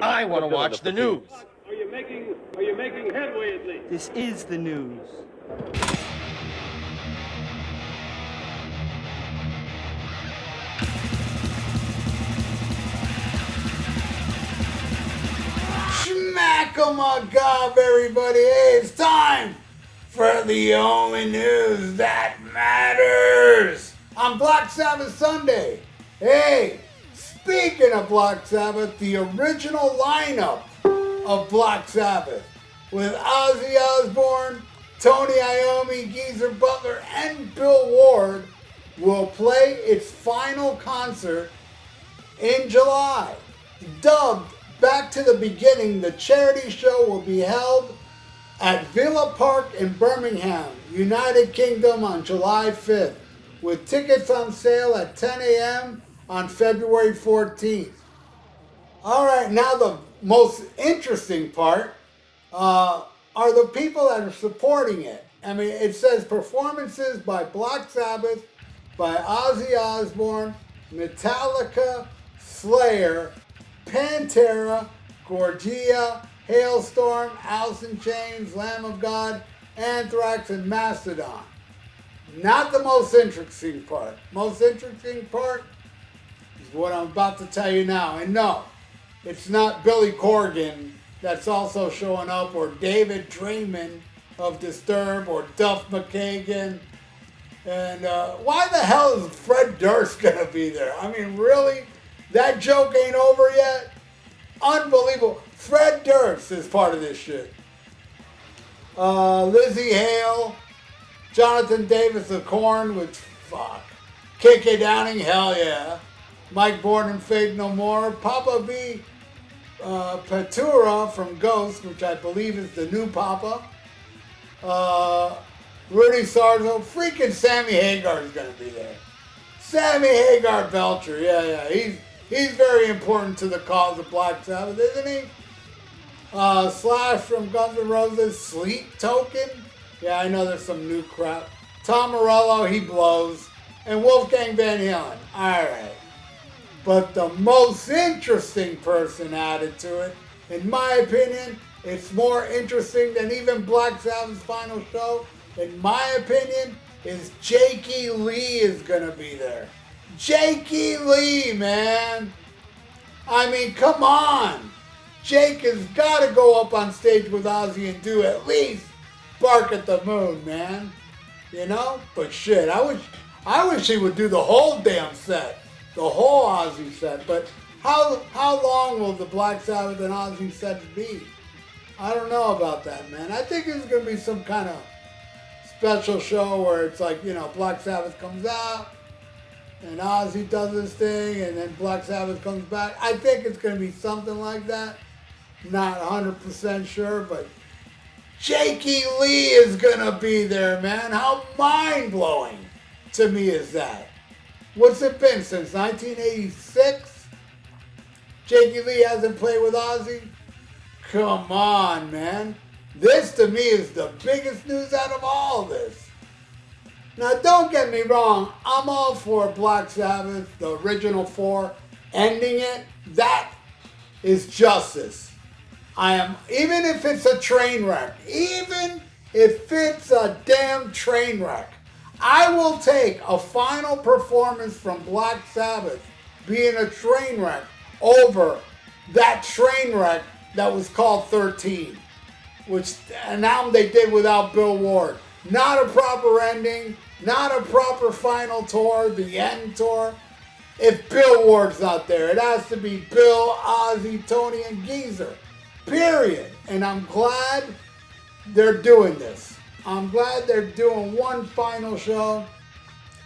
I want to watch the news. Are you making headway at least? This is the news. Smack 'em up, everybody. Hey, it's time for the only news that matters on Black Sabbath Sunday. Hey, speaking of Black Sabbath, the original lineup of Black Sabbath with Ozzy Osbourne, Tony Iommi, Geezer Butler, and Bill Ward will play its final concert in July. Dubbed Back to the Beginning, the charity show will be held at Villa Park in Birmingham, United Kingdom on July 5th, with tickets on sale at 10 a.m. on February 14th. All right, now the most interesting part are the people that are supporting it. I mean, it says performances by Black Sabbath, by Ozzy Osbourne, Metallica, Slayer, PANTERA, Gorgia, Hailstorm, Alice in Chains, Lamb of God, Anthrax, and Mastodon. Not the most interesting part. Most interesting part is what I'm about to tell you now. And no, it's not Billy Corgan that's also showing up, or David Draymond of Disturbed, or Duff McKagan. And why the hell is Fred Durst gonna be there? I mean, really? That joke ain't over yet? Unbelievable. Fred Durst is part of this shit. Lizzie Hale, Jonathan Davis of Korn, which, fuck. KK Downing, hell yeah. Mike Borden, Faith No More. Papa B. PANTERA from Ghost, which I believe is the new Papa. Rudy Sarzo. Freaking Sammy Hagar is going to be there. Sammy Hagar Belcher. Yeah. He's very important to the cause of Black Sabbath, isn't he? Slash from Guns N' Roses. Sleep Token. Yeah, I know there's some new crap. Tom Morello, he blows. And Wolfgang Van Halen. Alright. But the most interesting person added to it, in my opinion, it's more interesting than even Black Sabbath's final show, in my opinion, is Jakey Lee is going to be there. Jakey Lee, man. I mean, come on. Jake has got to go up on stage with Ozzy and do at least Bark at the Moon, man. You know? But shit, I wish he would do the whole damn set. The whole Ozzy set. But how long will the Black Sabbath and Ozzy sets be? I don't know about that, man. I think it's going to be some kind of special show where it's like, you know, Black Sabbath comes out and Ozzy does his thing and then Black Sabbath comes back. I think it's going to be something like that. Not 100% sure, but Jakey Lee is going to be there, man. How mind-blowing to me is that? What's it been since 1986? Jakey Lee hasn't played with Ozzy? Come on, man. This to me is the biggest news out of all this. Now don't get me wrong, I'm all for Black Sabbath, the original four, ending it. That is justice. I am, even if it's a train wreck, even if it's a damn train wreck, I will take a final performance from Black Sabbath being a train wreck over that train wreck that was called 13, which an album they did without Bill Ward. Not a proper ending, not a proper final tour, the end tour. If Bill Ward's not there, it has to be Bill, Ozzy, Tony, and Geezer. Period. And I'm glad they're doing this. I'm glad they're doing one final show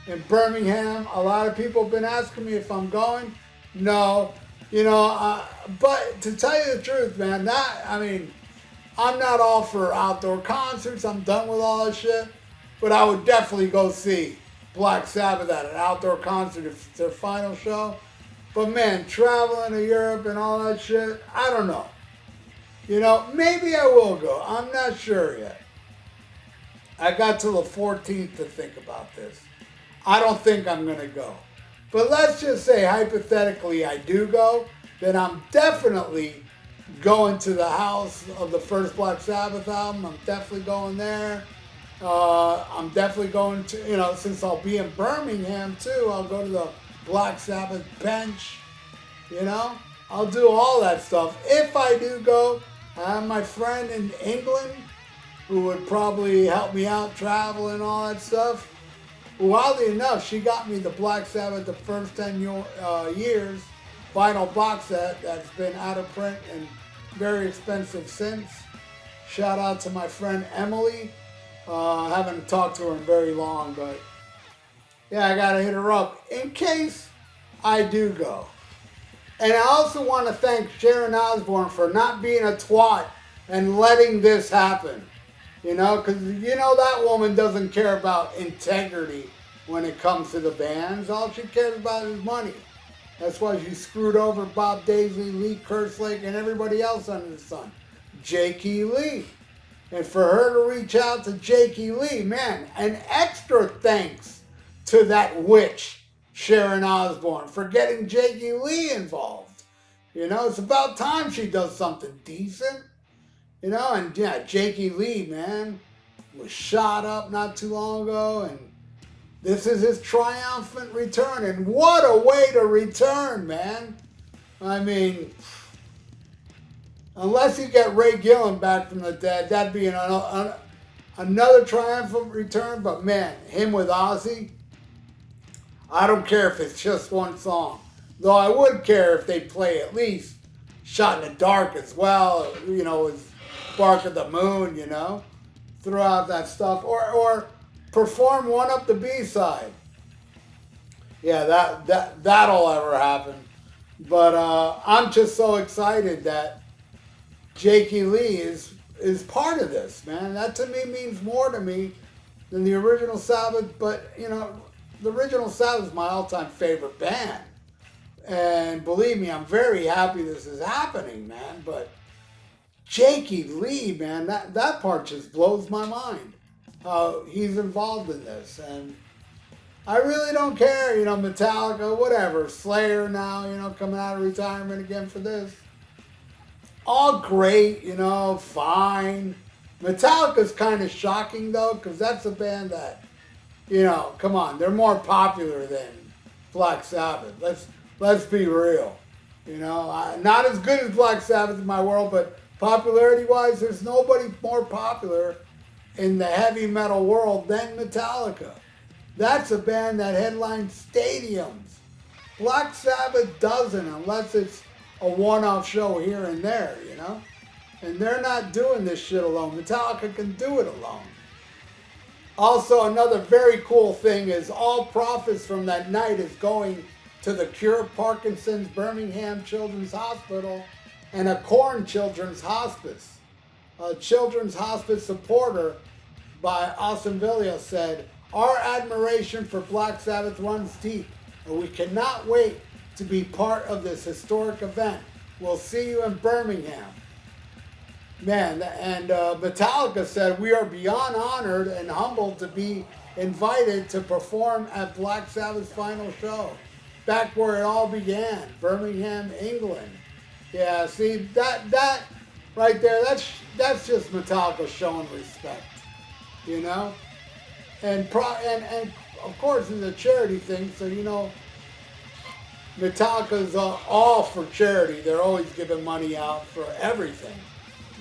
in Birmingham. A lot of people have been asking me if I'm going. No. You know, but to tell you the truth, man, I'm not all for outdoor concerts. I'm done with all that shit. But I would definitely go see Black Sabbath at an outdoor concert if it's their final show. But man, traveling to Europe and all that shit, I don't know. You know, maybe I will go. I'm not sure yet. I got till the 14th to think about this. I don't think I'm going to go. But let's just say, hypothetically, I do go, then I'm definitely going to the house of the first Black Sabbath album. I'm definitely going there. I'm definitely going to, you know, since I'll be in Birmingham too, I'll go to the Black Sabbath bench, you know. I'll do all that stuff. If I do go, I have my friend in England who would probably help me out travel and all that stuff. Wildly enough, she got me the Black Sabbath the first 10 years vinyl box set that's been out of print and very expensive since. Shout out to my friend Emily. I haven't talked to her in very long, but yeah, I gotta hit her up in case I do go. And I also want to thank Sharon Osborne for not being a twat and letting this happen. You know, because you know that woman doesn't care about integrity when it comes to the bands. All she cares about is money. That's why she screwed over Bob Daisley, Lee Kerslake, and everybody else under the sun. Jakey Lee. And for her to reach out to Jakey Lee, man, an extra thanks to that witch, Sharon Osborne, for getting Jakey Lee involved. You know, it's about time she does something decent. You know, and yeah, Jakey Lee, man, was shot up not too long ago, and this is his triumphant return. And what a way to return, man. I mean, unless you get Ray Gillen back from the dead, that'd be another triumphant return. But man, him with Ozzy, I don't care if it's just one song. Though I would care if they play at least Shot in the Dark as well, you know, with Bark of the Moon, you know, throughout that stuff. Or perform One Up the B-side. Yeah, that'll ever happen. But I'm just so excited that Jakey Lee is part of this, man. That to me means more to me than the original Sabbath. But, you know, the original Sabbath is my all-time favorite band. And believe me, I'm very happy this is happening, man. But Jakey Lee, man, that part just blows my mind. How he's involved in this. And I really don't care, you know, Metallica, whatever. Slayer now, you know, coming out of retirement again for this. All great, you know, fine. Metallica's kind of shocking, though, because that's a band that, you know, come on, they're more popular than Black Sabbath. Let's be real. You know, not as good as Black Sabbath in my world, but popularity-wise, there's nobody more popular in the heavy metal world than Metallica. That's a band that headlines stadiums. Black Sabbath doesn't, unless it's a one-off show here and there, you know? And they're not doing this shit alone. Metallica can do it alone. Also, another very cool thing is all profits from that night is going to the Cure Parkinson's Birmingham Children's Hospital and a Corn Children's Hospice. A Children's Hospice supporter by Austin Villa said, "Our admiration for Black Sabbath runs deep, and we cannot wait to be part of this historic event. We'll see you in Birmingham." Man, and Metallica said, "We are beyond honored and humbled to be invited to perform at Black Sabbath's final show, back where it all began, Birmingham, England." Yeah, see, that right there, that's just Metallica showing respect, you know? And of course, it's a charity thing, so, you know, Metallica's all for charity. They're always giving money out for everything.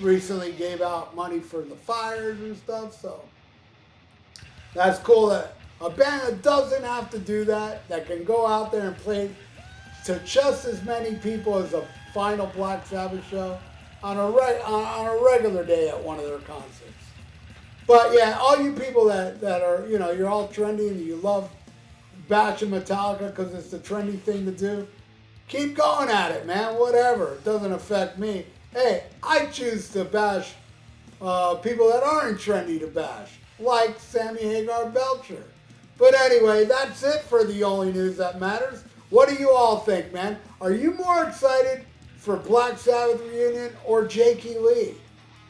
Recently gave out money for the fires and stuff, so that's cool that a band that doesn't have to do that can go out there and play to just as many people as a final Black Sabbath show on a regular day at one of their concerts. But yeah, all you people that are, you know, you're all trendy and you love bashing Metallica because it's the trendy thing to do, keep going at it, man, whatever. It doesn't affect me. Hey, I choose to bash people that aren't trendy to bash, like Sammy Hagar Belcher. But anyway, that's it for the only news that matters. What do you all think, man? Are you more excited for Black Sabbath reunion or Jakey Lee?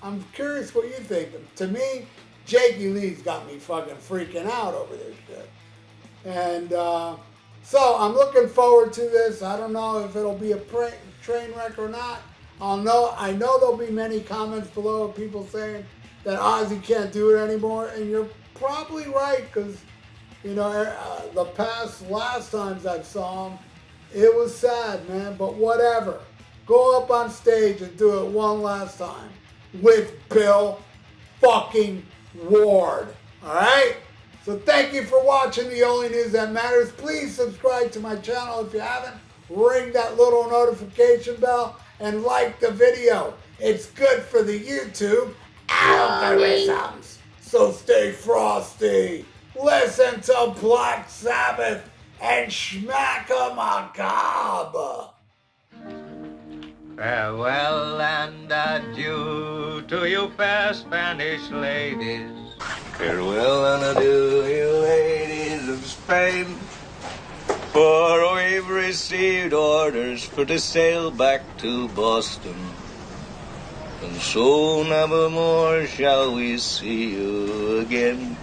I'm curious what you think. To me, Jakey Lee's got me fucking freaking out over this shit. And so I'm looking forward to this. I don't know if it'll be a train wreck or not. I know there'll be many comments below of people saying that Ozzy can't do it anymore, and you're probably right, because, you know, last times I saw him, it was sad, man, but whatever. Go up on stage and do it one last time with Bill fucking Ward, all right? So thank you for watching The Only News That Matters. Please subscribe to my channel if you haven't. Ring that little notification bell and like the video. It's good for the YouTube algorithms. So stay frosty. Listen to Black Sabbath and Schmacka Macabre. Farewell and adieu to you fair Spanish ladies. Farewell and adieu, you ladies of Spain. For we've received orders for to sail back to Boston. And so never more shall we see you again.